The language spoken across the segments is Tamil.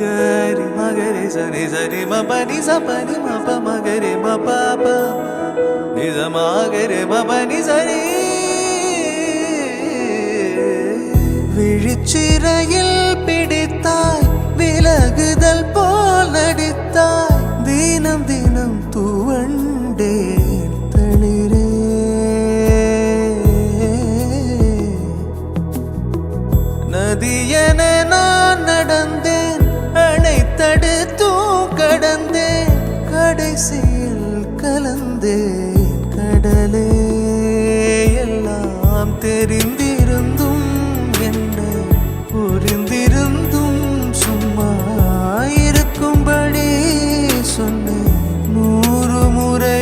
gari magare sani sani ma pani sa pani ma pa magare ma pa pa ni sa magare ma pani sani விழிச்சிறையில் பிடித்தாய் விலகுதல் போல் நடித்தாய் தினம் தினம் துவண்டேன் தளிரே நதியென நான் நடந்தேன் அணைத்தடுத்தும் கடந்தேன் கடைசியில் கலந்தேன் கடலே எல்லாம் தெரிந்திருந்தும் என்னை புரிந்திருந்தும் சும்மா இருக்கும்படி சொன்னேன் 100 முறை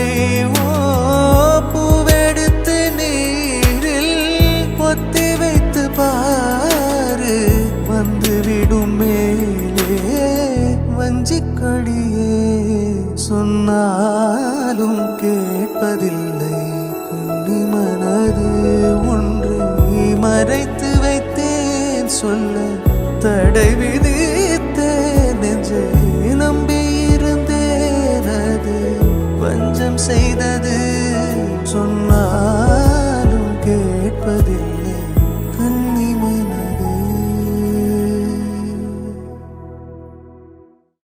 பூவெடுத்து நீரில் பொத்தி வைத்து பாரு வந்துவிடும் மேலே வஞ்சிக்கொடியே சொன்னாலும் கேட்பதில்லை கண்ணி மனது ஒன்றை மறைத்து வைத்தேன் சொல்ல தடை விதி